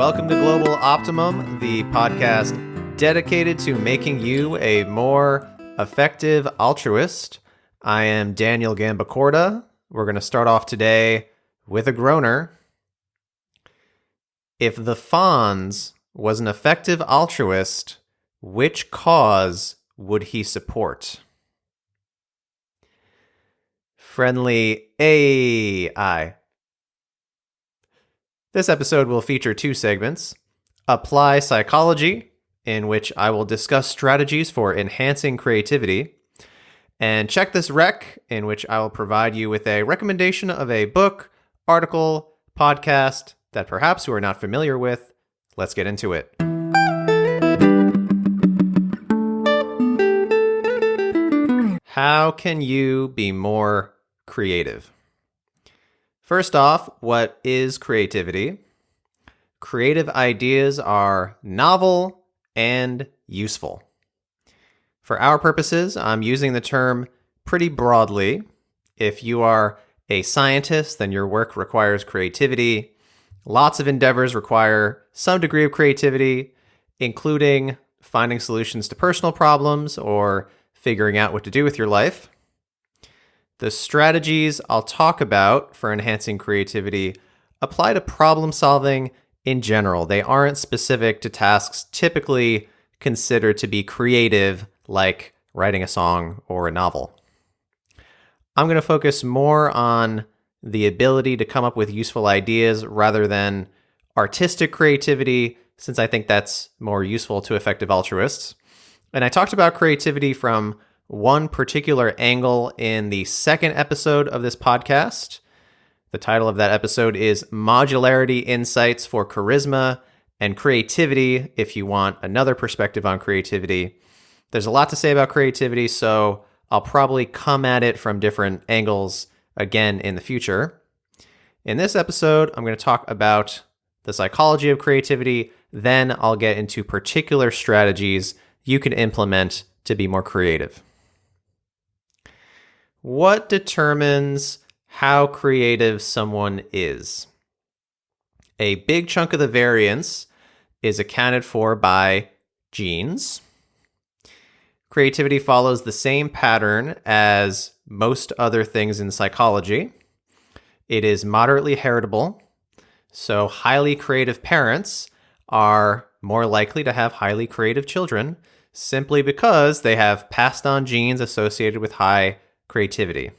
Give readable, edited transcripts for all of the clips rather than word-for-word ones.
welcome to Global Optimum, the podcast dedicated to making you a more effective altruist. I am Daniel Gambacorda. We're going to start off today with a groaner. If the Fonz was an effective altruist, which cause would he support? Friendly AI. This episode will feature two segments. Apply Psychology, in which I will discuss strategies for enhancing creativity, and Check This Rec, in which I will provide you with a recommendation of a book, article, podcast that perhaps you are not familiar with. Let's get into it. How can you be more creative? First off, what is creativity? Creative ideas are novel and useful. For our purposes, I'm using the term pretty broadly. If you are a scientist, then your work requires creativity. Lots of endeavors require some degree of creativity, including finding solutions to personal problems or figuring out what to do with your life. The strategies I'll talk about for enhancing creativity apply to problem solving in general. They aren't specific to tasks typically considered to be creative, like writing a song or a novel. I'm going to focus more on the ability to come up with useful ideas rather than artistic creativity, since I think that's more useful to effective altruists. And I talked about creativity from one particular angle in the second episode of this podcast. The title of that episode is Modularity Insights for Charisma and Creativity, if you want another perspective on creativity. There's a lot to say about creativity, so I'll probably come at it from different angles again in the future. In this episode, I'm going to talk about the psychology of creativity. Then I'll get into particular strategies you can implement to be more creative. What determines how creative someone is? A big chunk of the variance is accounted for by genes. Creativity follows the same pattern as most other things in psychology. It is moderately heritable, so highly creative parents are more likely to have highly creative children simply because they have passed on genes associated with high creativity.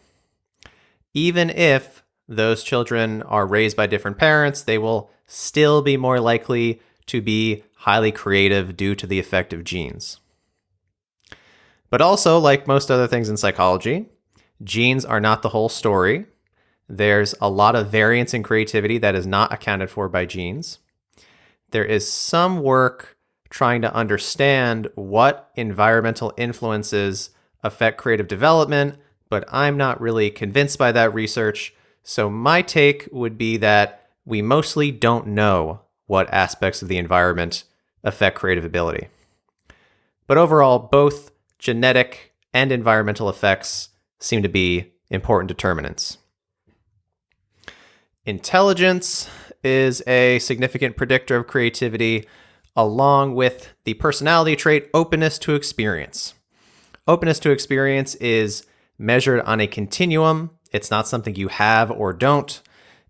Even if those children are raised by different parents, they will still be more likely to be highly creative due to the effect of genes. But also, like most other things in psychology, genes are not the whole story. There's a lot of variance in creativity that is not accounted for by genes. There is some work trying to understand what environmental influences affect creative development, but I'm not really convinced by that research. So my take would be that we mostly don't know what aspects of the environment affect creative ability. But overall, both genetic and environmental effects seem to be important determinants. Intelligence is a significant predictor of creativity, along with the personality trait openness to experience. Openness to experience is measured on a continuum. It's not something you have or don't.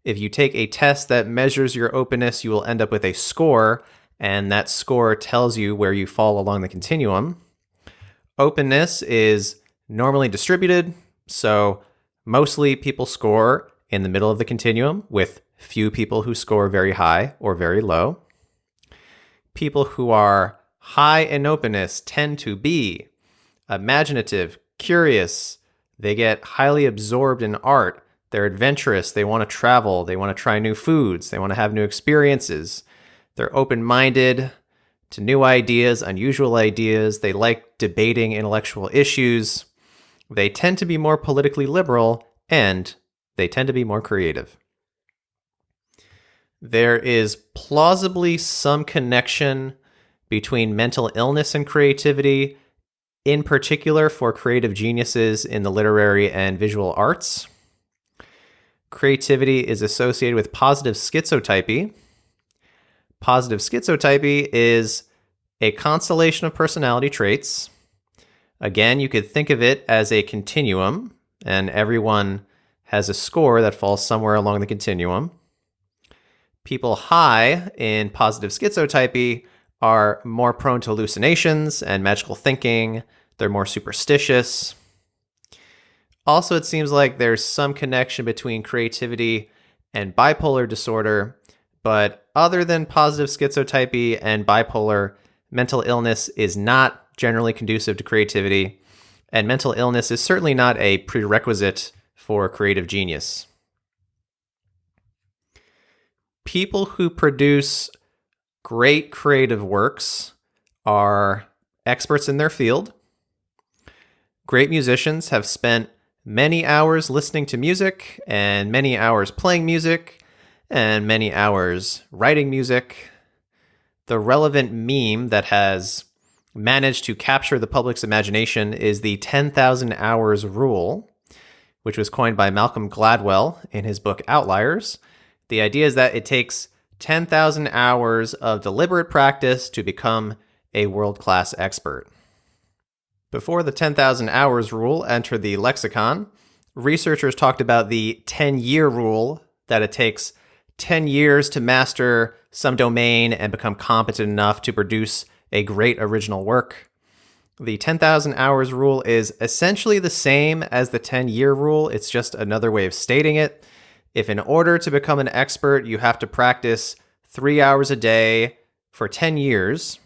If you take a test that measures your openness, you will end up with a score, and that score tells you where you fall along the continuum. Openness is normally distributed, so mostly people score in the middle of the continuum, with few people who score very high or very low. People who are high in openness tend to be imaginative, curious. They get highly absorbed in art. They're adventurous. They want to travel. They want to try new foods. They want to have new experiences. They're open-minded to new ideas, unusual ideas. They like debating intellectual issues. They tend to be more politically liberal, and they tend to be more creative. There is plausibly some connection between mental illness and creativity, in particular for creative geniuses in the literary and visual arts. Creativity is associated with positive schizotypy. Positive schizotypy is a constellation of personality traits. Again, you could think of it as a continuum, and everyone has a score that falls somewhere along the continuum. People high in positive schizotypy are more prone to hallucinations and magical thinking. They're more superstitious. Also, it seems like there's some connection between creativity and bipolar disorder, but other than positive schizotypy and bipolar, mental illness is not generally conducive to creativity, and mental illness is certainly not a prerequisite for creative genius. People who produce great creative works are experts in their field. Great musicians have spent many hours listening to music and many hours playing music and many hours writing music. The relevant meme that has managed to capture the public's imagination is the 10,000 hours rule, which was coined by Malcolm Gladwell in his book Outliers. The idea is that it takes 10,000 hours of deliberate practice to become a world-class expert. Before the 10,000 hours rule entered the lexicon, researchers talked about the 10-year rule, that it takes 10 years to master some domain and become competent enough to produce a great original work. The 10,000 hours rule is essentially the same as the 10-year rule. It's just another way of stating it. If in order to become an expert, you have to practice 3 hours a day for 10 years,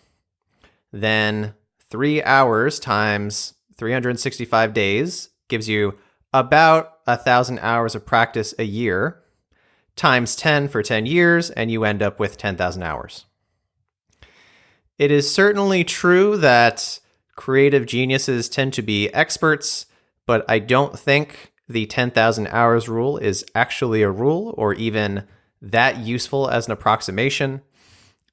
then 3 hours times 365 days gives you about 1,000 hours of practice a year, times 10 for 10 years, and you end up with 10,000 hours. It is certainly true that creative geniuses tend to be experts, but I don't think the 10,000 hours rule is actually a rule or even that useful as an approximation.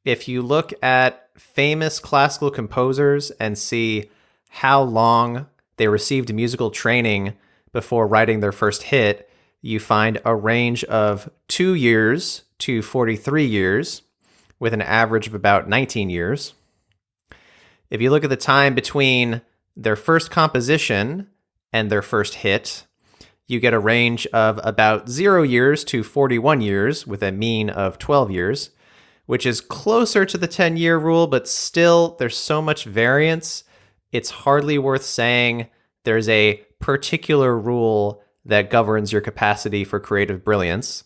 If you look at famous classical composers and see how long they received musical training before writing their first hit, you find a range of 2 years to 43 years, with an average of about 19 years. If you look at the time between their first composition and their first hit, you get a range of about 0 years to 41 years, with a mean of 12 years, which is closer to the 10-year rule, but still there's so much variance, it's hardly worth saying there's a particular rule that governs your capacity for creative brilliance.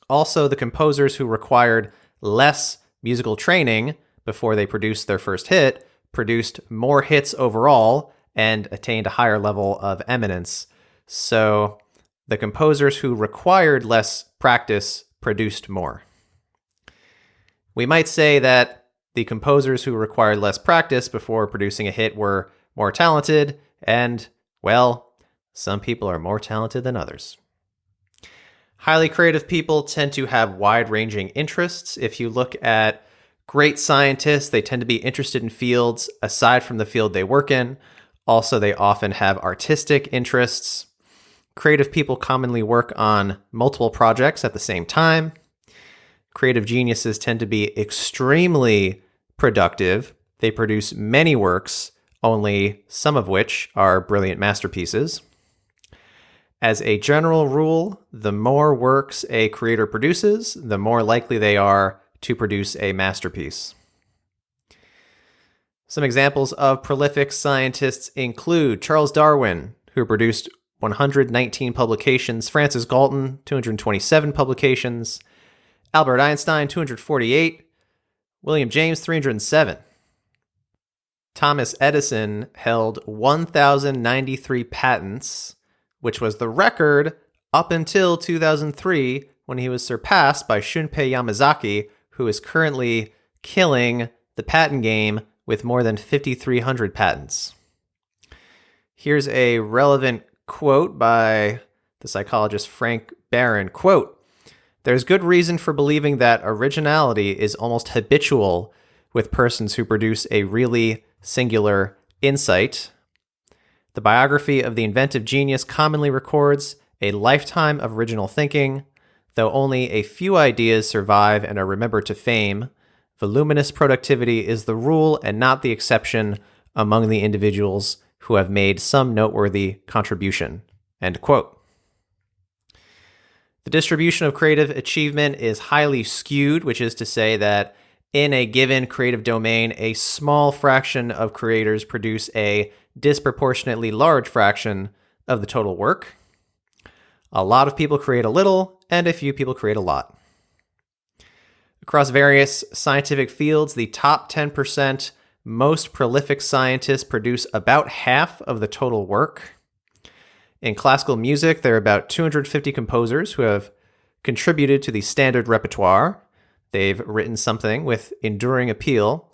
Also, the composers who required less musical training before they produced their first hit produced more hits overall and attained a higher level of eminence. So the composers who required less practice produced more. We might say that the composers who required less practice before producing a hit were more talented, and, well, some people are more talented than others. Highly creative people tend to have wide-ranging interests. If you look at great scientists, they tend to be interested in fields aside from the field they work in. Also, they often have artistic interests. Creative people commonly work on multiple projects at the same time. Creative geniuses tend to be extremely productive. They produce many works, only some of which are brilliant masterpieces. As a general rule, the more works a creator produces, the more likely they are to produce a masterpiece. Some examples of prolific scientists include Charles Darwin, who produced 119 publications, Francis Galton, 227 publications, Albert Einstein, 248, William James, 307. Thomas Edison held 1,093 patents, which was the record up until 2003, when he was surpassed by Shunpei Yamazaki, who is currently killing the patent game with more than 5,300 patents. Here's a relevant quote by the psychologist Frank Barron. Quote, "There's good reason for believing that originality is almost habitual with persons who produce a really singular insight. The biography of the inventive genius commonly records a lifetime of original thinking. Though only a few ideas survive and are remembered to fame, voluminous productivity is the rule and not the exception among the individuals who have made some noteworthy contribution. End quote. The distribution of creative achievement is highly skewed, which is to say that in a given creative domain, a small fraction of creators produce a disproportionately large fraction of the total work. A lot of people create a little, and a few people create a lot. Across various scientific fields, the top 10% most prolific scientists produce about half of the total work. In classical music, there are about 250 composers who have contributed to the standard repertoire. They've written something with enduring appeal.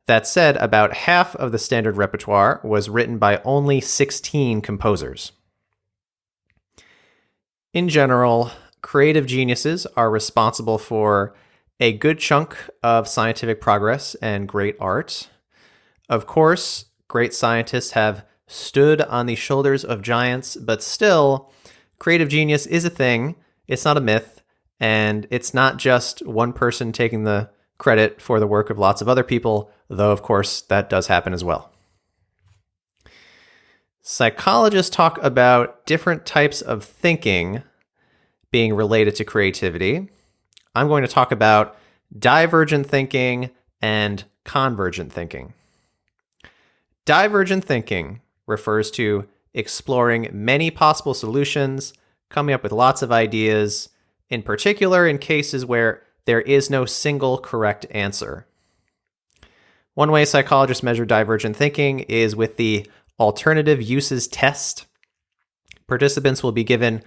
That said, about half of the standard repertoire was written by only 16 composers. In general, creative geniuses are responsible for a good chunk of scientific progress and great art. Of course, great scientists have stood on the shoulders of giants, but still, creative genius is a thing. It's not a myth, and it's not just one person taking the credit for the work of lots of other people, though, of course, that does happen as well. Psychologists talk about different types of thinking being related to creativity. I'm going to talk about divergent thinking and convergent thinking. Divergent thinking refers to exploring many possible solutions, coming up with lots of ideas, in particular in cases where there is no single correct answer. One way psychologists measure divergent thinking is with the alternative uses test. Participants will be given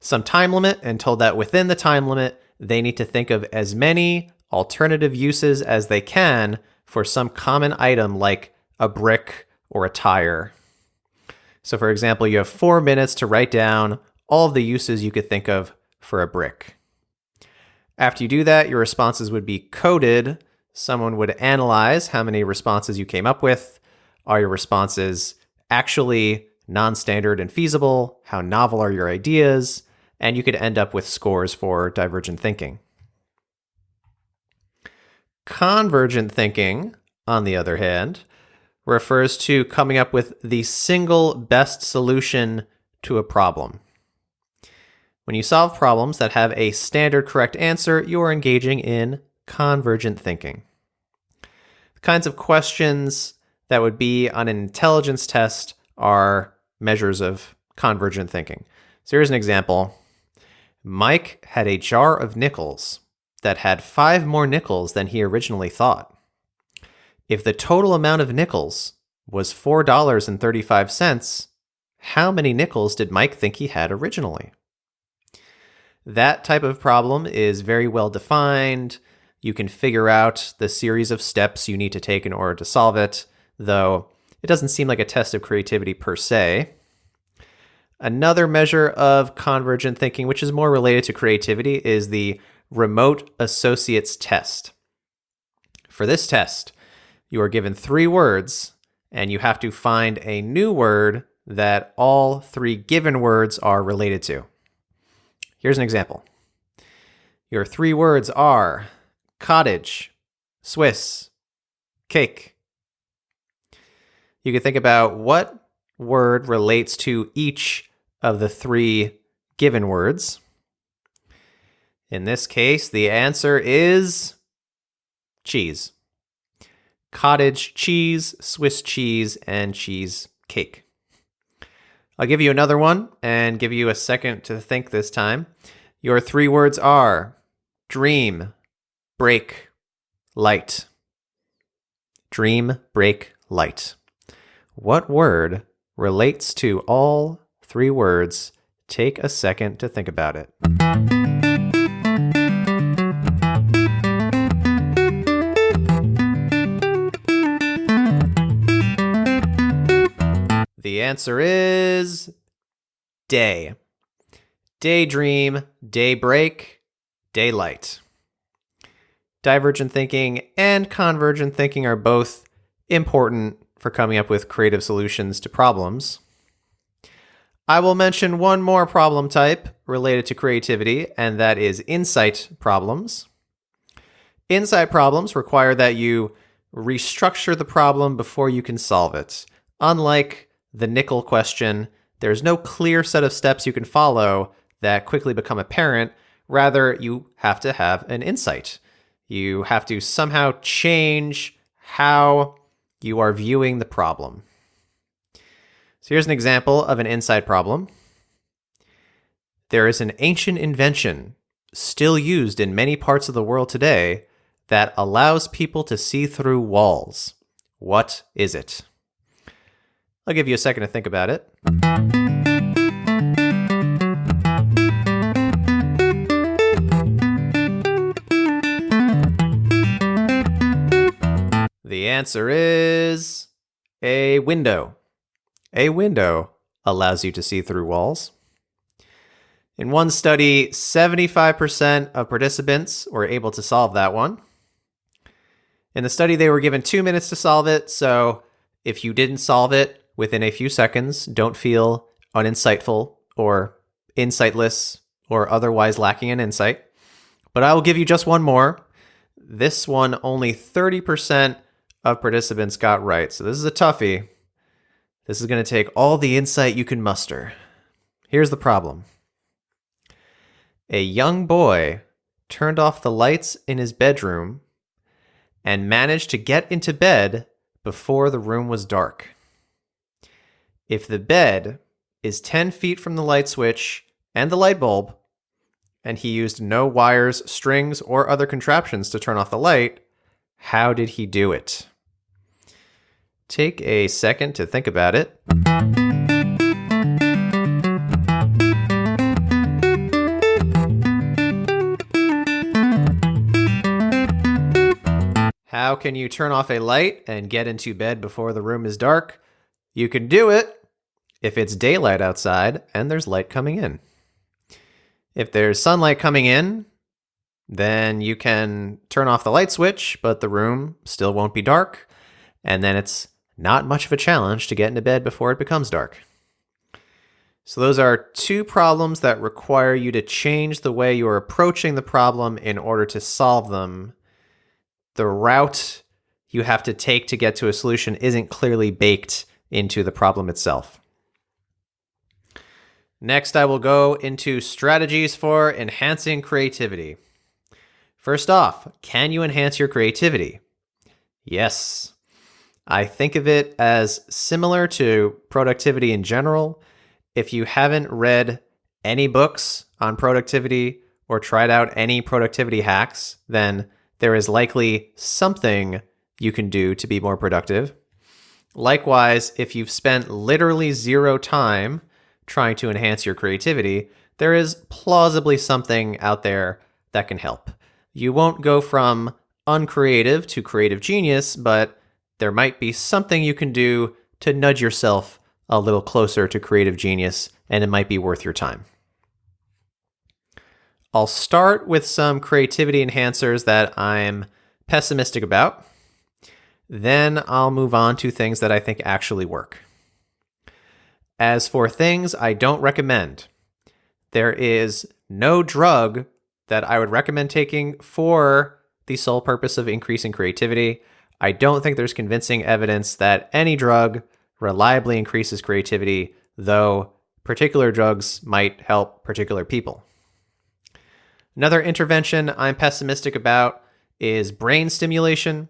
some time limit and told that within the time limit, they need to think of as many alternative uses as they can for some common item like a brick or a tire. So for example, you have 4 minutes to write down all of the uses you could think of for a brick. After you do that, your responses would be coded. Someone would analyze how many responses you came up with. Are your responses actually non-standard and feasible? How novel are your ideas? And you could end up with scores for divergent thinking. Convergent thinking, on the other hand, refers to coming up with the single best solution to a problem. When you solve problems that have a standard correct answer, you are engaging in convergent thinking. The kinds of questions that would be on an intelligence test are measures of convergent thinking. So here's an example. Mike had a jar of nickels that had 5 more nickels than he originally thought. If the total amount of nickels was $4.35, how many nickels did Mike think he had originally? That type of problem is very well defined. You can figure out the series of steps you need to take in order to solve it, though it doesn't seem like a test of creativity per se. Another measure of convergent thinking, which is more related to creativity, is the remote associates test. For this test, you are given 3 words, and you have to find a new word that all 3 given words are related to. Here's an example. Your 3 words are cottage, Swiss, cake. You can think about what word relates to each of the 3 given words. In this case, the answer is cheese. Cottage cheese, Swiss cheese, and cheese cake. I'll give you another one and give you a second to think this time. Your 3 words are dream, break, light. Dream, break, light. What word relates to all 3 words? Take a second to think about it. The answer is day. Daydream, daybreak, daylight. Divergent thinking and convergent thinking are both important for coming up with creative solutions to problems. I will mention one more problem type related to creativity, and that is insight problems. Insight problems require that you restructure the problem before you can solve it. Unlike the nickel question, there's no clear set of steps you can follow that quickly become apparent. Rather, you have to have an insight. You have to somehow change how you are viewing the problem. So here's an example of an insight problem. There is an ancient invention still used in many parts of the world today that allows people to see through walls. What is it? I'll give you a second to think about it. The answer is a window. A window allows you to see through walls. In one study, 75% of participants were able to solve that one. In the study, they were given 2 minutes to solve it, so if you didn't solve it within a few seconds, don't feel uninsightful or insightless or otherwise lacking in insight. But I will give you just one more. This one, only 30% of participants got right, so this is a toughie. This is going to take all the insight you can muster. Here's the problem. A young boy turned off the lights in his bedroom and managed to get into bed before the room was dark. If the bed is 10 feet from the light switch and the light bulb, and he used no wires, strings, or other contraptions to turn off the light, how did he do it? Take a second to think about it. How can you turn off a light and get into bed before the room is dark? You can do it if it's daylight outside and there's light coming in. If there's sunlight coming in, then you can turn off the light switch, but the room still won't be dark, and then it's not much of a challenge to get into bed before it becomes dark. So those are two problems that require you to change the way you're approaching the problem in order to solve them. The route you have to take to get to a solution isn't clearly baked into the problem itself. Next, I will go into strategies for enhancing creativity. First off, can you enhance your creativity? Yes. I think of it as similar to productivity in general. If you haven't read any books on productivity or tried out any productivity hacks, then there is likely something you can do to be more productive. Likewise, if you've spent literally zero time trying to enhance your creativity, there is plausibly something out there that can help. You won't go from uncreative to creative genius, but there might be something you can do to nudge yourself a little closer to creative genius, and it might be worth your time. I'll start with some creativity enhancers that I'm pessimistic about. Then I'll move on to things that I think actually work. As for things I don't recommend, there is no drug that I would recommend taking for the sole purpose of increasing creativity. I don't think there's convincing evidence that any drug reliably increases creativity, though particular drugs might help particular people. Another intervention I'm pessimistic about is brain stimulation.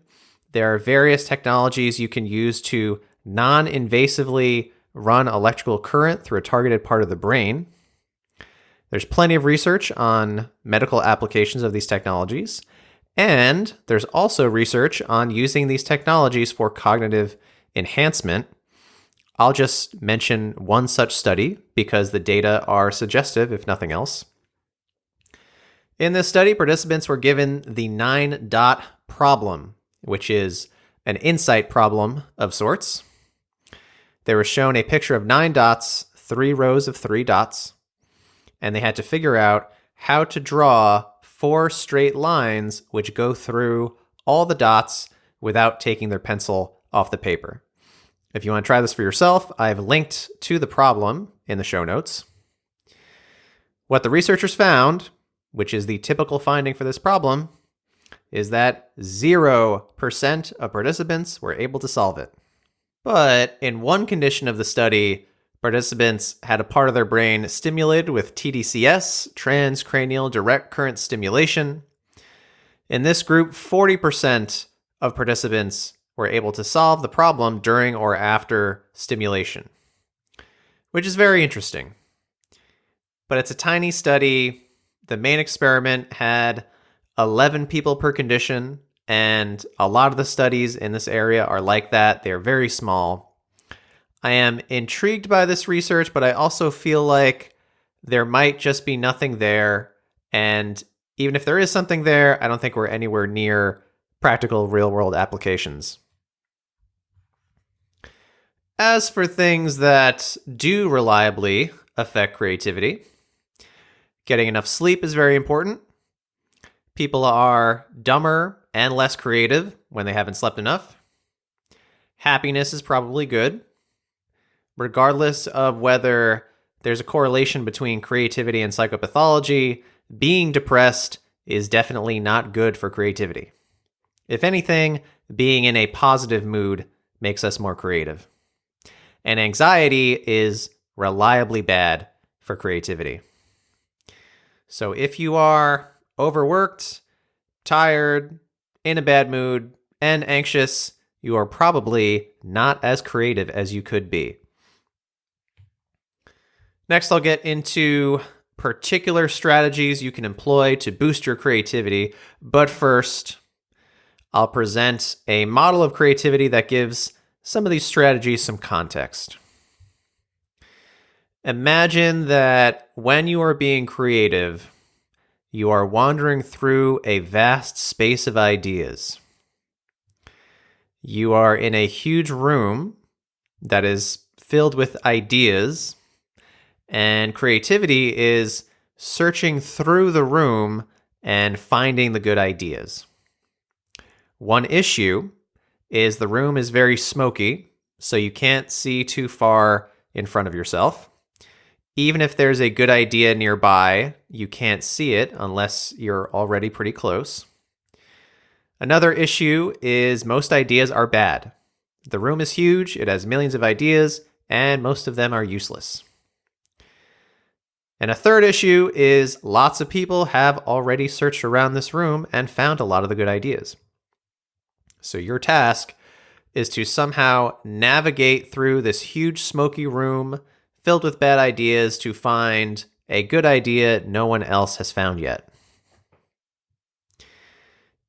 There are various technologies you can use to non-invasively run electrical current through a targeted part of the brain. There's plenty of research on medical applications of these technologies, and there's also research on using these technologies for cognitive enhancement. I'll just mention one such study because the data are suggestive, if nothing else. In this study, participants were given the 9-dot problem, which is an insight problem of sorts. They were shown a picture of 9 dots, 3 rows of 3 dots, and they had to figure out how to draw 4 straight lines which go through all the dots without taking their pencil off the paper. If you want to try this for yourself, I've linked to the problem in the show notes. What the researchers found, which is the typical finding for this problem, is that 0% of participants were able to solve it. But in one condition of the study, participants had a part of their brain stimulated with TDCS, transcranial direct current stimulation. In this group, 40% of participants were able to solve the problem during or after stimulation, which is very interesting. But it's a tiny study. The main experiment had 11 people per condition, and a lot of the studies in this area are like that. They're very small. I am intrigued by this research, but I also feel like there might just be nothing there. And even if there is something there, I don't think we're anywhere near practical real-world applications. As for things that do reliably affect creativity, getting enough sleep is very important. People are dumber and less creative when they haven't slept enough. Happiness is probably good, regardless of whether there's a correlation between creativity and psychopathology. Being depressed is definitely not good for creativity. If anything, being in a positive mood makes us more creative. And anxiety is reliably bad for creativity. So if you are overworked, tired, in a bad mood, and anxious, you are probably not as creative as you could be. Next, I'll get into particular strategies you can employ to boost your creativity. But first, I'll present a model of creativity that gives some of these strategies some context. Imagine that when you are being creative, you are wandering through a vast space of ideas. You are in a huge room that is filled with ideas, and creativity is searching through the room and finding the good ideas. One issue is the room is very smoky, so you can't see too far in front of yourself. Even if there's a good idea nearby, you can't see it unless you're already pretty close. Another issue is most ideas are bad. The room is huge, it has millions of ideas, and most of them are useless. And a third issue is lots of people have already searched around this room and found a lot of the good ideas. So your task is to somehow navigate through this huge smoky room filled with bad ideas to find a good idea no one else has found yet.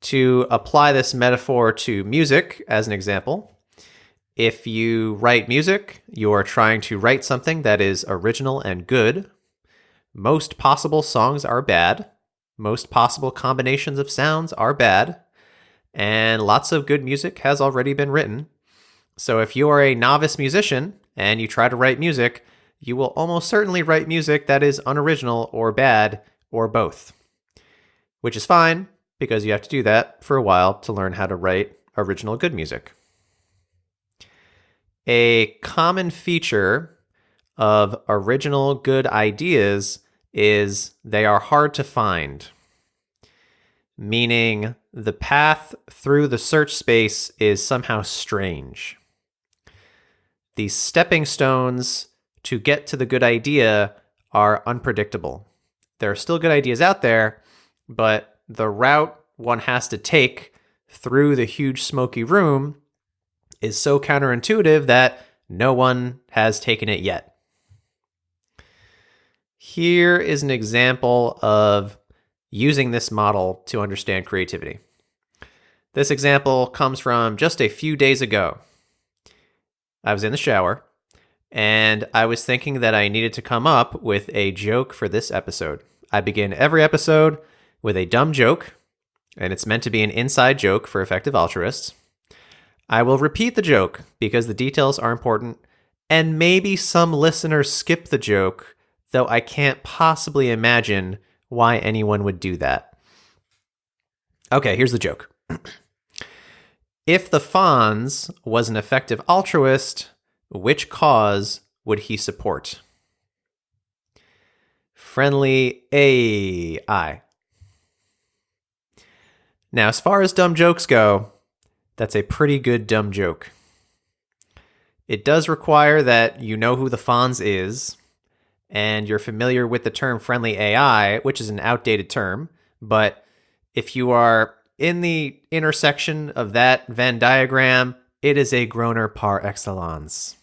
To apply this metaphor to music, as an example, if you write music, you are trying to write something that is original and good. Most possible songs are bad. Most possible combinations of sounds are bad. And lots of good music has already been written. So if you are a novice musician and you try to write music, you will almost certainly write music that is unoriginal or bad or both, which is fine because you have to do that for a while to learn how to write original good music. A common feature of original good ideas is they are hard to find, meaning the path through the search space is somehow strange. These stepping stones to get to the good idea are unpredictable. There are still good ideas out there, but the route one has to take through the huge smoky room is so counterintuitive that no one has taken it yet. Here is an example of using this model to understand creativity. This example comes from just a few days ago. I was in the shower, and I was thinking that I needed to come up with a joke for this episode. I begin every episode with a dumb joke, and it's meant to be an inside joke for effective altruists. I will repeat the joke because the details are important, and maybe some listeners skip the joke, though I can't possibly imagine why anyone would do that. Okay, here's the joke. If the Fonz was an effective altruist, which cause would he support? Friendly AI. Now, as far as dumb jokes go, that's a pretty good dumb joke. It does require that you know who the Fonz is, and you're familiar with the term friendly AI, which is an outdated term. But if you are in the intersection of that Venn diagram, it is a groaner par excellence.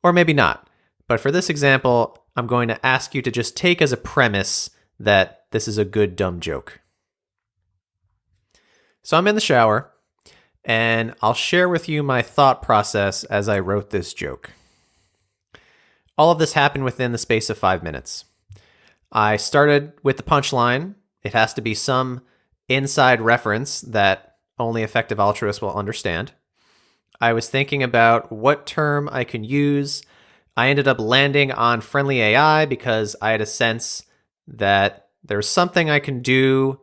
Or maybe not. But for this example, I'm going to ask you to just take as a premise that this is a good dumb joke. So I'm in the shower, and I'll share with you my thought process as I wrote this joke. All of this happened within the space of 5 minutes. I started with the punchline. It has to be some inside reference that only effective altruists will understand. I was thinking about what term I can use. I ended up landing on friendly AI because I had a sense that there's something I can do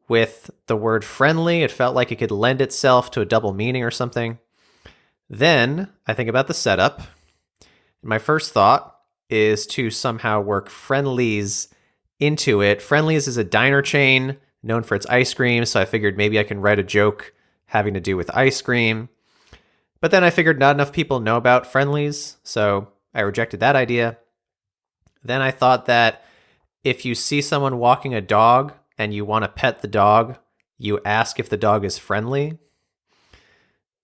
with the word friendly. It felt like it could lend itself to a double meaning or something. Then I think about the setup. My first thought is to somehow work Friendly's into it. Friendly's is a diner chain known for its ice cream, so I figured maybe I can write a joke having to do with ice cream. But then I figured not enough people know about Friendly's, so I rejected that idea. Then I thought that if you see someone walking a dog and you want to pet the dog, you ask if the dog is friendly.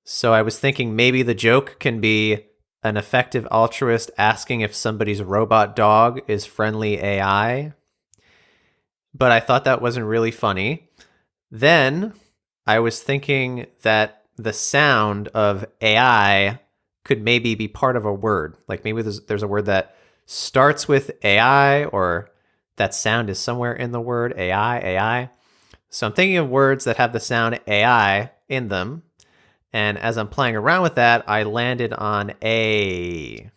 So I was thinking maybe the joke can be an effective altruist asking if somebody's robot dog is friendly AI. But I thought that wasn't really funny. Then I was thinking that the sound of AI could maybe be part of a word. Like maybe there's a word that starts with AI, or that sound is somewhere in the word AI. So I'm thinking of words that have the sound AI in them. And as I'm playing around with that, I landed on A.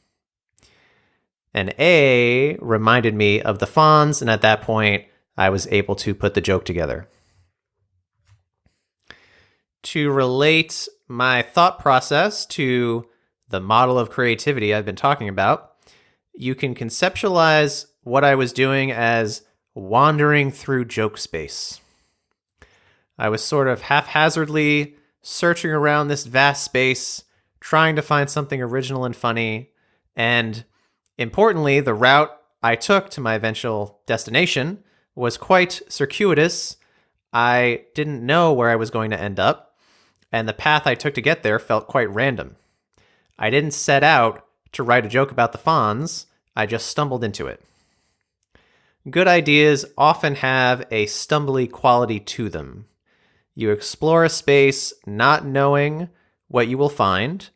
And A reminded me of the Fonz, and at that point, I was able to put the joke together. To relate my thought process to the model of creativity I've been talking about, you can conceptualize what I was doing as wandering through joke space. I was sort of haphazardly searching around this vast space, trying to find something original and funny, and importantly, the route I took to my eventual destination was quite circuitous. I didn't know where I was going to end up, and the path I took to get there felt quite random. I didn't set out to write a joke about the Fonz, I just stumbled into it. Good ideas often have a stumbly quality to them. You explore a space not knowing what you will find,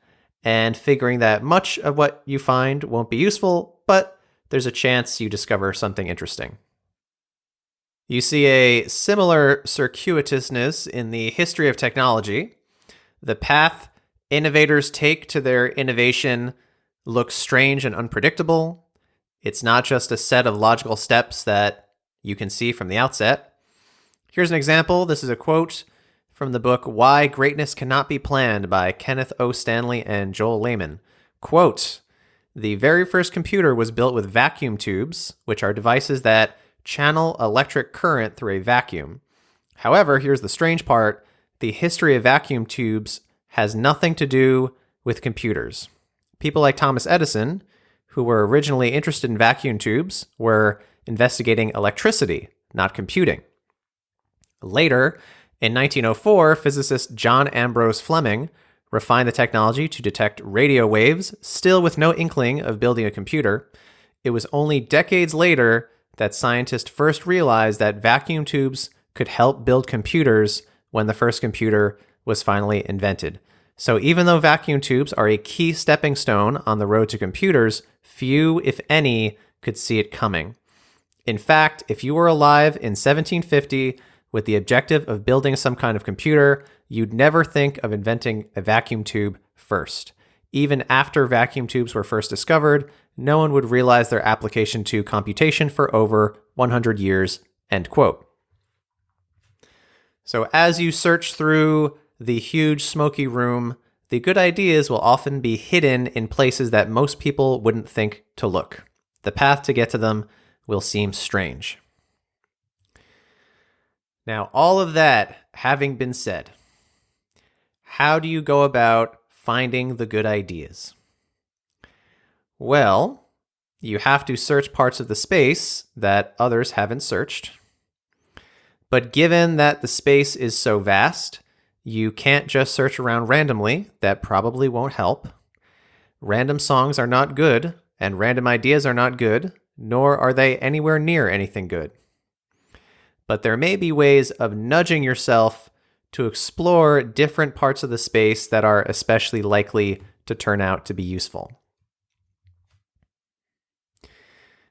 and figuring that much of what you find won't be useful, but there's a chance you discover something interesting. You see a similar circuitousness in the history of technology. The path innovators take to their innovation looks strange and unpredictable. It's not just a set of logical steps that you can see from the outset. Here's an example. This is a quote from the book Why Greatness Cannot Be Planned by Kenneth O. Stanley and Joel Lehman. Quote, "The very first computer was built with vacuum tubes, which are devices that channel electric current through a vacuum. However, here's the strange part. The history of vacuum tubes has nothing to do with computers. People like Thomas Edison, who were originally interested in vacuum tubes, were investigating electricity, not computing. Later, in 1904, physicist John Ambrose Fleming refined the technology to detect radio waves, still with no inkling of building a computer. It was only decades later that scientists first realized that vacuum tubes could help build computers when the first computer was finally invented. So even though vacuum tubes are a key stepping stone on the road to computers, few, if any, could see it coming. In fact, if you were alive in 1750 with the objective of building some kind of computer, you'd never think of inventing a vacuum tube first. Even after vacuum tubes were first discovered, no one would realize their application to computation for over 100 years." End quote. So as you search through the huge smoky room, the good ideas will often be hidden in places that most people wouldn't think to look. The path to get to them will seem strange. Now, all of that having been said, how do you go about finding the good ideas? Well, you have to search parts of the space that others haven't searched. But given that the space is so vast, you can't just search around randomly. That probably won't help. Random songs are not good, and random ideas are not good, nor are they anywhere near anything good. But there may be ways of nudging yourself to explore different parts of the space that are especially likely to turn out to be useful.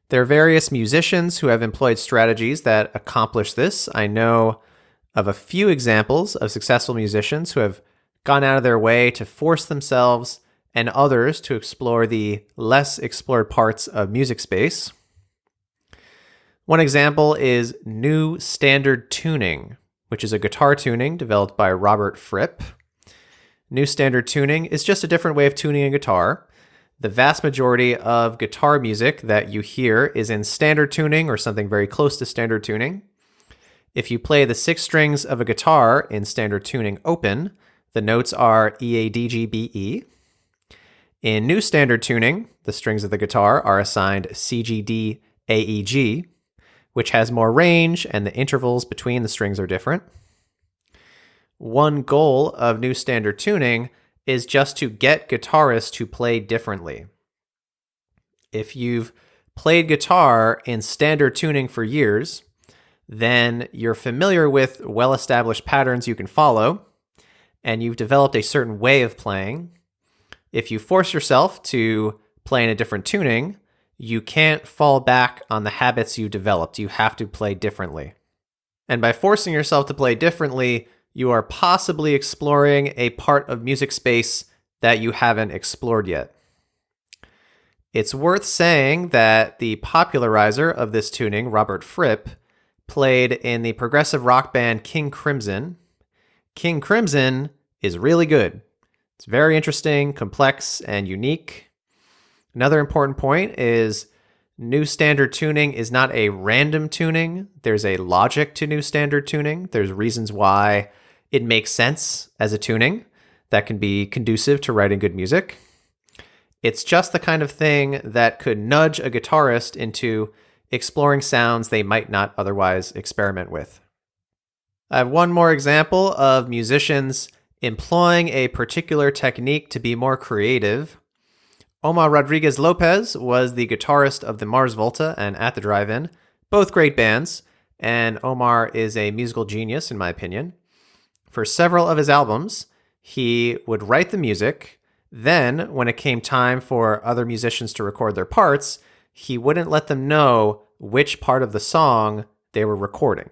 There are various musicians who have employed strategies that accomplish this. I know of a few examples of successful musicians who have gone out of their way to force themselves and others to explore the less explored parts of music space. One example is New Standard Tuning, which is a guitar tuning developed by Robert Fripp. New Standard Tuning is just a different way of tuning a guitar. The vast majority of guitar music that you hear is in standard tuning or something very close to standard tuning. If you play the 6 strings of a guitar in standard tuning open, the notes are E, A, D, G, B, E. In new standard tuning, the strings of the guitar are assigned C, G, D, A, E, G, which has more range and the intervals between the strings are different. One goal of new standard tuning is just to get guitarists to play differently. If you've played guitar in standard tuning for years, then you're familiar with well-established patterns you can follow, and you've developed a certain way of playing. If you force yourself to play in a different tuning, you can't fall back on the habits you developed. You have to play differently. And by forcing yourself to play differently, you are possibly exploring a part of music space that you haven't explored yet. It's worth saying that the popularizer of this tuning, Robert Fripp, played in the progressive rock band King Crimson. King Crimson is really good. It's very interesting, complex, and unique. Another important point is new standard tuning is not a random tuning. There's a logic to new standard tuning. There's reasons why it makes sense as a tuning that can be conducive to writing good music. It's just the kind of thing that could nudge a guitarist into exploring sounds they might not otherwise experiment with. I have one more example of musicians employing a particular technique to be more creative. Omar Rodriguez Lopez was the guitarist of the Mars Volta and At the Drive-In, both great bands, and Omar is a musical genius in my opinion. For several of his albums, he would write the music. Then, when it came time for other musicians to record their parts, he wouldn't let them know which part of the song they were recording.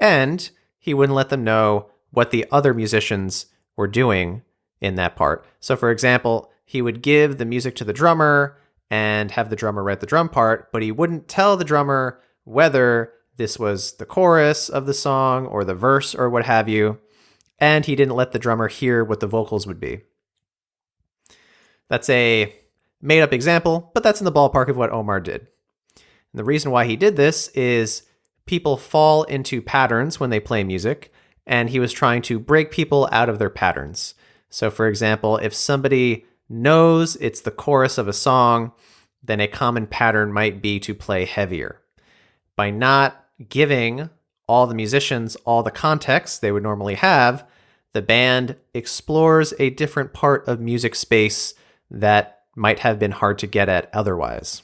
And he wouldn't let them know what the other musicians were doing in that part. So, for example, he would give the music to the drummer and have the drummer write the drum part, but he wouldn't tell the drummer whether this was the chorus of the song or the verse or what have you, and he didn't let the drummer hear what the vocals would be. That's a made-up example, but that's in the ballpark of what Omar did. And the reason why he did this is people fall into patterns when they play music, and he was trying to break people out of their patterns. So, for example, if somebody knows it's the chorus of a song, then a common pattern might be to play heavier. By not giving all the musicians all the context they would normally have, the band explores a different part of music space that might have been hard to get at otherwise.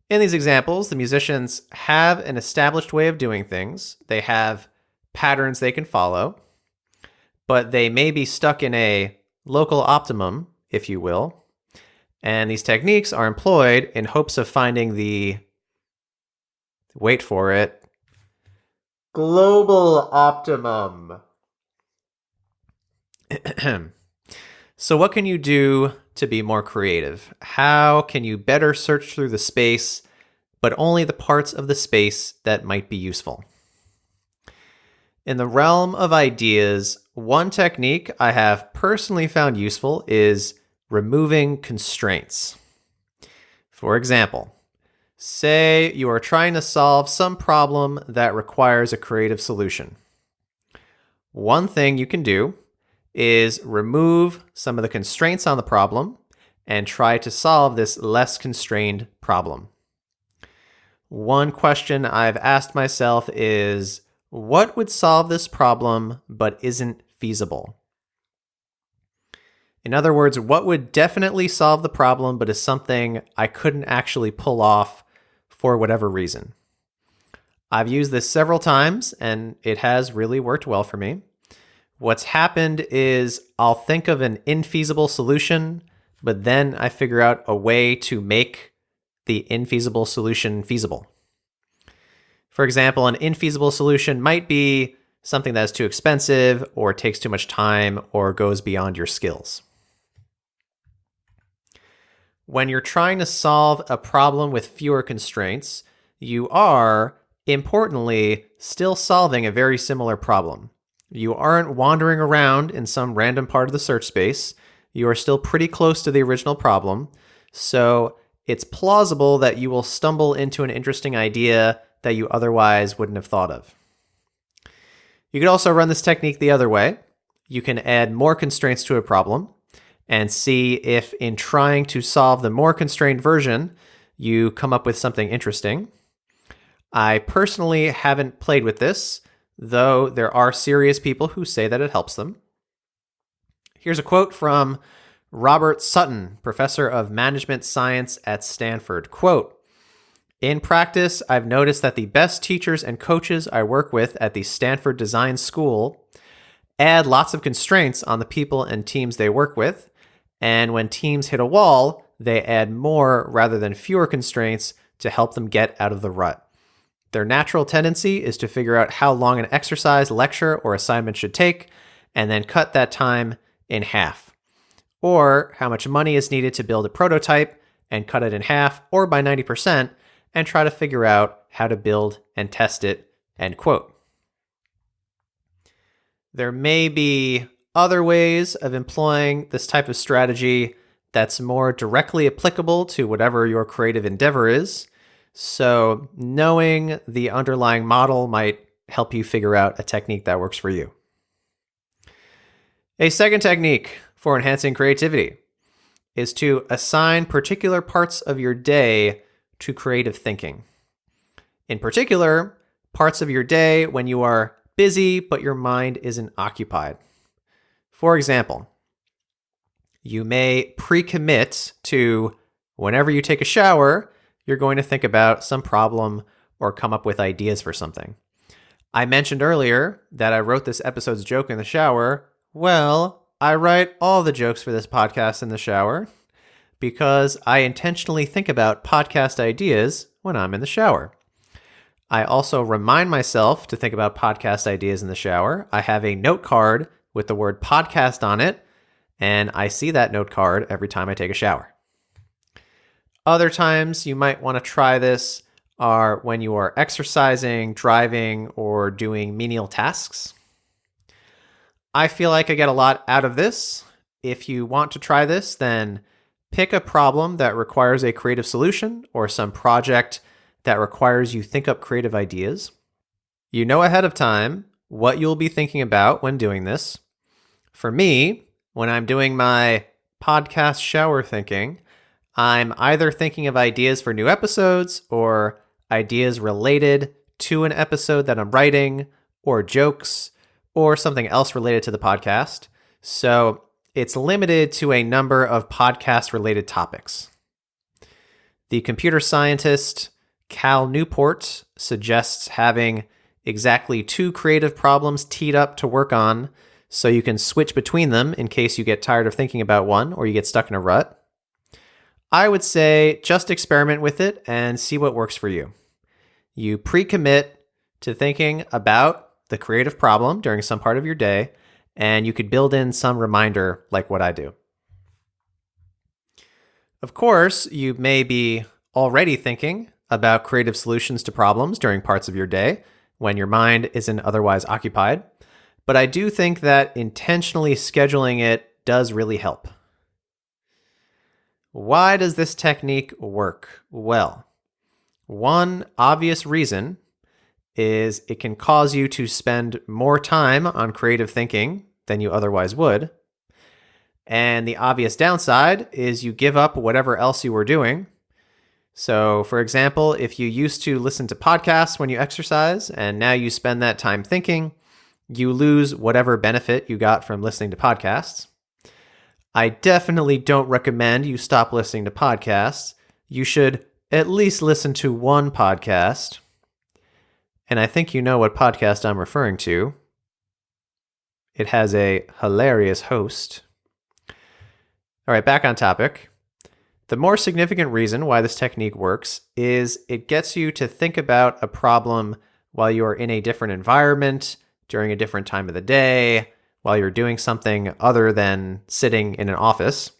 In these examples, the musicians have an established way of doing things. They have patterns they can follow, but they may be stuck in a local optimum, if you will. And these techniques are employed in hopes of finding the, wait for it, global optimum. So what can you do to be more creative? How can you better search through the space, but only the parts of the space that might be useful? In the realm of ideas, one technique I have personally found useful is removing constraints. For example, say you are trying to solve some problem that requires a creative solution. One thing you can do is remove some of the constraints on the problem and try to solve this less constrained problem. One question I've asked myself is, what would solve this problem but isn't feasible? In other words, what would definitely solve the problem but is something I couldn't actually pull off for whatever reason? I've used this several times and it has really worked well for me. What's happened is I'll think of an infeasible solution, but then I figure out a way to make the infeasible solution feasible. For example, an infeasible solution might be something that's too expensive or takes too much time or goes beyond your skills. When you're trying to solve a problem with fewer constraints, you are, importantly, still solving a very similar problem. You aren't wandering around in some random part of the search space. You are still pretty close to the original problem. So it's plausible that you will stumble into an interesting idea that you otherwise wouldn't have thought of. You could also run this technique the other way. You can add more constraints to a problem and see if in trying to solve the more constrained version, you come up with something interesting. I personally haven't played with this, though there are serious people who say that it helps them. Here's a quote from Robert Sutton, professor of management science at Stanford. Quote, "In practice, I've noticed that the best teachers and coaches I work with at the Stanford Design School add lots of constraints on the people and teams they work with, and when teams hit a wall, they add more rather than fewer constraints to help them get out of the rut. Their natural tendency is to figure out how long an exercise, lecture, or assignment should take, and then cut that time in half. Or how much money is needed to build a prototype and cut it in half or by 90% and try to figure out how to build and test it," end quote. There may be other ways of employing this type of strategy that's more directly applicable to whatever your creative endeavor is. So knowing the underlying model might help you figure out a technique that works for you. A second technique for enhancing creativity is to assign particular parts of your day to creative thinking. In particular, parts of your day when you are busy but your mind isn't occupied. For example, you may pre-commit to whenever you take a shower, you're going to think about some problem or come up with ideas for something. I mentioned earlier that I wrote this episode's joke in the shower. Well, I write all the jokes for this podcast in the shower because I intentionally think about podcast ideas when I'm in the shower. I also remind myself to think about podcast ideas in the shower. I have a note card with the word podcast on it, and I see that note card every time I take a shower. Other times you might want to try this are when you are exercising, driving, or doing menial tasks. I feel like I get a lot out of this. If you want to try this, then pick a problem that requires a creative solution or some project that requires you think up creative ideas. You know ahead of time what you'll be thinking about when doing this. For me, when I'm doing my podcast shower thinking, I'm either thinking of ideas for new episodes or ideas related to an episode that I'm writing or jokes or something else related to the podcast. So it's limited to a number of podcast-related topics. The computer scientist Cal Newport suggests having exactly 2 creative problems teed up to work on so you can switch between them in case you get tired of thinking about one or you get stuck in a rut. I would say just experiment with it and see what works for you. You pre-commit to thinking about the creative problem during some part of your day, and you could build in some reminder like what I do. Of course, you may be already thinking about creative solutions to problems during parts of your day, when your mind isn't otherwise occupied, but I do think that intentionally scheduling it does really help. Why does this technique work? Well, one obvious reason is it can cause you to spend more time on creative thinking than you otherwise would. And the obvious downside is you give up whatever else you were doing. So, for example, if you used to listen to podcasts when you exercise and now you spend that time thinking, you lose whatever benefit you got from listening to podcasts. I definitely don't recommend you stop listening to podcasts. You should at least listen to one podcast. And I think you know what podcast I'm referring to. It has a hilarious host. All right, back on topic. The more significant reason why this technique works is it gets you to think about a problem while you are in a different environment, during a different time of the day, while you're doing something other than sitting in an office.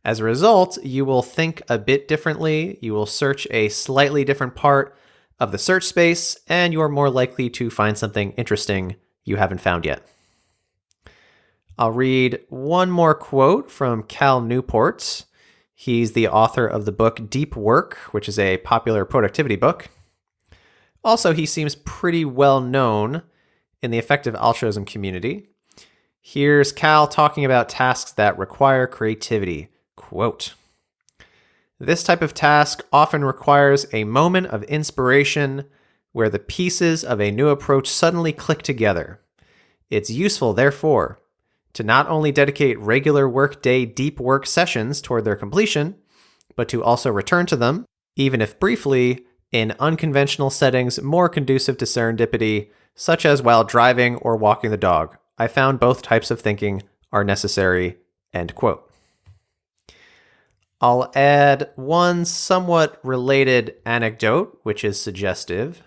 As a result, you will think a bit differently, you will search a slightly different part of the search space, and you're more likely to find something interesting you haven't found yet. I'll read one more quote from Cal Newport. He's the author of the book Deep Work, which is a popular productivity book. Also, he seems pretty well known in the effective altruism community. Here's Cal talking about tasks that require creativity. Quote, "This type of task often requires a moment of inspiration where the pieces of a new approach suddenly click together. It's useful, therefore, to not only dedicate regular workday deep work sessions toward their completion, but to also return to them, even if briefly, in unconventional settings more conducive to serendipity, such as while driving or walking the dog. I found both types of thinking are necessary." End quote. I'll add one somewhat related anecdote, which is suggestive.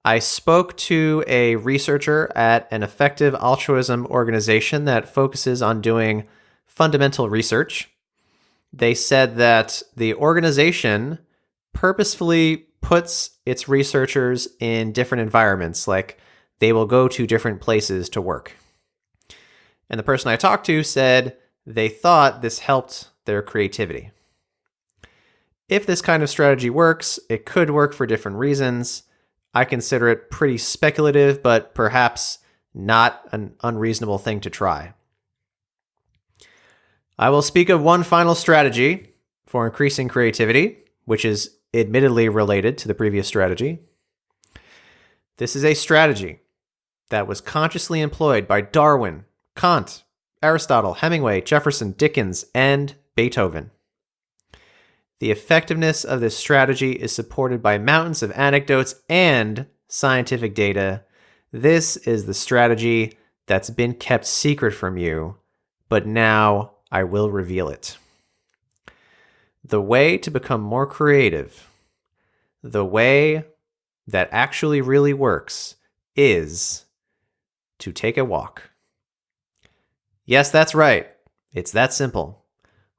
I spoke to a researcher at an effective altruism organization that focuses on doing fundamental research. They said that the organization purposefully puts its researchers in different environments, like they will go to different places to work. And the person I talked to said they thought this helped their creativity. If this kind of strategy works, it could work for different reasons. I consider it pretty speculative, but perhaps not an unreasonable thing to try. I will speak of one final strategy for increasing creativity, which is admittedly related to the previous strategy. This is a strategy that was consciously employed by Darwin, Kant, Aristotle, Hemingway, Jefferson, Dickens, and Beethoven. The effectiveness of this strategy is supported by mountains of anecdotes and scientific data. This is the strategy that's been kept secret from you, but now I will reveal it. The way to become more creative, the way that actually really works, is to take a walk. Yes, that's right. It's that simple.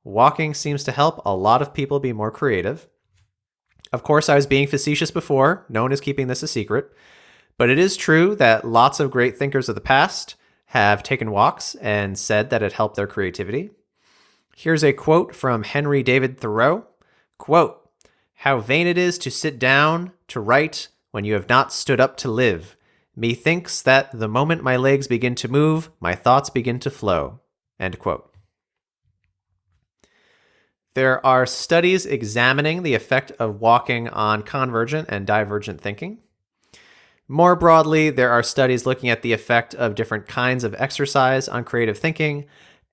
Walking seems to help a lot of people be more creative. Of course, I was being facetious before. No one is keeping this a secret. But it is true that lots of great thinkers of the past have taken walks and said that it helped their creativity. Here's a quote from Henry David Thoreau. Quote, "How vain it is to sit down to write when you have not stood up to live. Methinks that the moment my legs begin to move, my thoughts begin to flow." End quote. There are studies examining the effect of walking on convergent and divergent thinking. More broadly, there are studies looking at the effect of different kinds of exercise on creative thinking.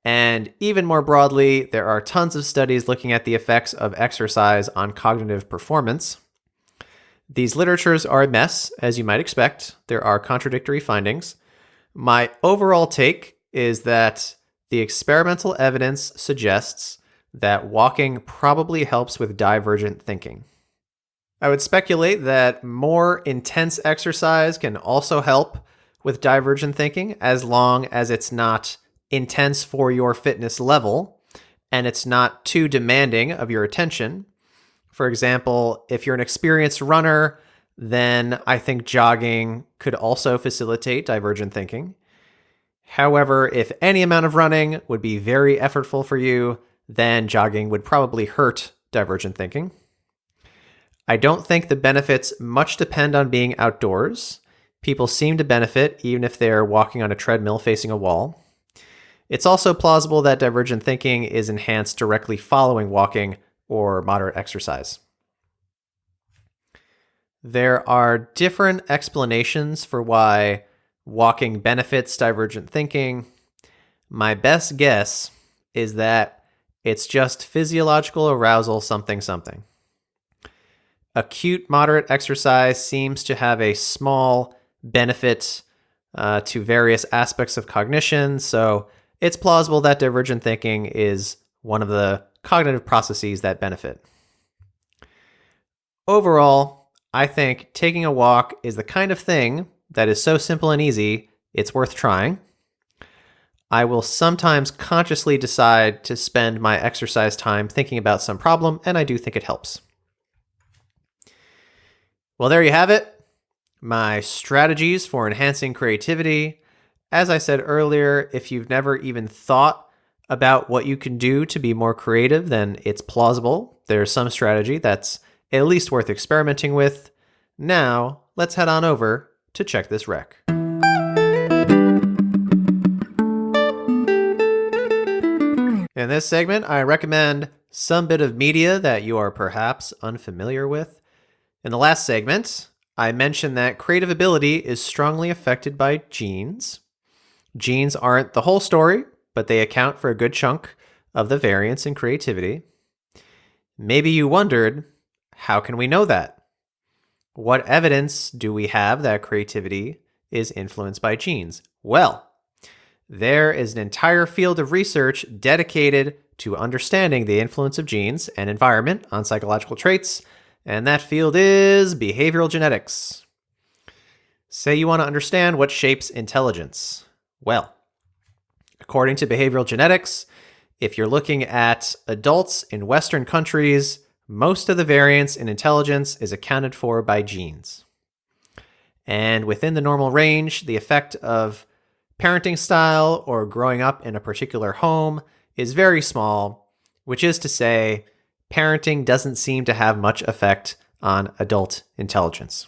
And even more broadly, there are tons of studies looking at the effects of exercise on cognitive performance. These literatures are a mess, as you might expect. There are contradictory findings. My overall take is that the experimental evidence suggests that walking probably helps with divergent thinking. I would speculate that more intense exercise can also help with divergent thinking, as long as it's not intense for your fitness level and it's not too demanding of your attention. For example, if you're an experienced runner, then I think jogging could also facilitate divergent thinking. However, if any amount of running would be very effortful for you, then jogging would probably hurt divergent thinking. I don't think the benefits much depend on being outdoors. People seem to benefit even if they're walking on a treadmill facing a wall. It's also plausible that divergent thinking is enhanced directly following walking or moderate exercise. There are different explanations for why walking benefits divergent thinking. My best guess is that it's just physiological arousal something. Acute moderate exercise seems to have a small benefit to various aspects of cognition, so it's plausible that divergent thinking is one of the cognitive processes that benefit. Overall, I think taking a walk is the kind of thing that is so simple and easy, it's worth trying. I will sometimes consciously decide to spend my exercise time thinking about some problem, and I do think it helps. Well, there you have it. My strategies for enhancing creativity. As I said earlier, if you've never even thought about what you can do to be more creative, then it's plausible. There's some strategy that's at least worth experimenting with. Now, let's head on over to check this rec. In this segment, I recommend some bit of media that you are perhaps unfamiliar with. In the last segment, I mentioned that creative ability is strongly affected by genes. Genes aren't the whole story, but they account for a good chunk of the variance in creativity. Maybe you wondered, how can we know that? What evidence do we have that creativity is influenced by genes? Well, there is an entire field of research dedicated to understanding the influence of genes and environment on psychological traits, and that field is behavioral genetics. Say you want to understand what shapes intelligence. Well, according to behavioral genetics, if you're looking at adults in Western countries, most of the variance in intelligence is accounted for by genes. And within the normal range, the effect of parenting style or growing up in a particular home is very small, which is to say, parenting doesn't seem to have much effect on adult intelligence.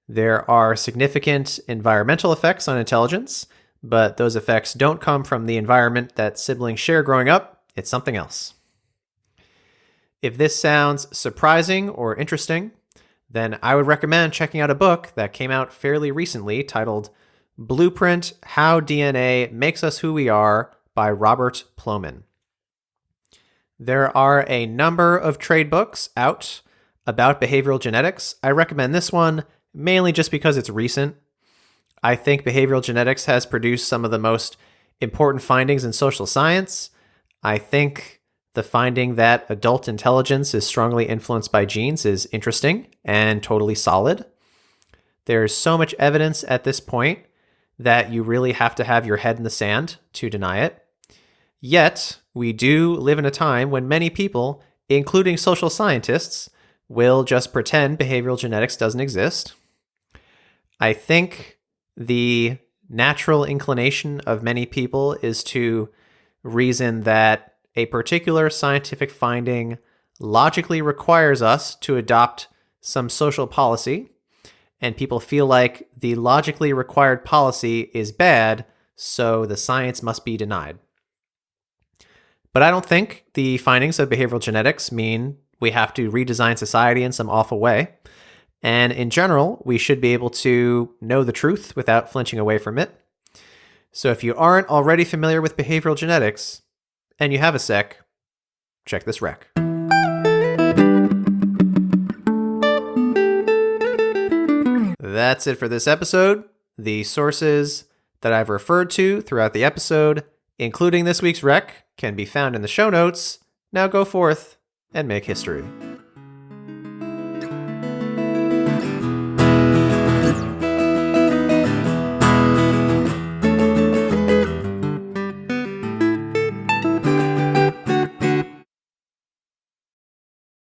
There are significant environmental effects on intelligence, but those effects don't come from the environment that siblings share growing up. It's something else. If this sounds surprising or interesting, then I would recommend checking out a book that came out fairly recently titled Blueprint: How DNA Makes Us Who We Are by Robert Plomin. There are a number of trade books out about behavioral genetics. I recommend this one mainly just because it's recent. I think behavioral genetics has produced some of the most important findings in social science. I think the finding that adult intelligence is strongly influenced by genes is interesting and totally solid. There's so much evidence at this point that you really have to have your head in the sand to deny it. Yet, we do live in a time when many people, including social scientists, will just pretend behavioral genetics doesn't exist. I think the natural inclination of many people is to reason that a particular scientific finding logically requires us to adopt some social policy, and people feel like the logically required policy is bad, so the science must be denied. But I don't think the findings of behavioral genetics mean we have to redesign society in some awful way. And in general, we should be able to know the truth without flinching away from it. So if you aren't already familiar with behavioral genetics, and you have a sec, check this rec. That's it for this episode. The sources that I've referred to throughout the episode, including this week's rec, can be found in the show notes. Now go forth and make history.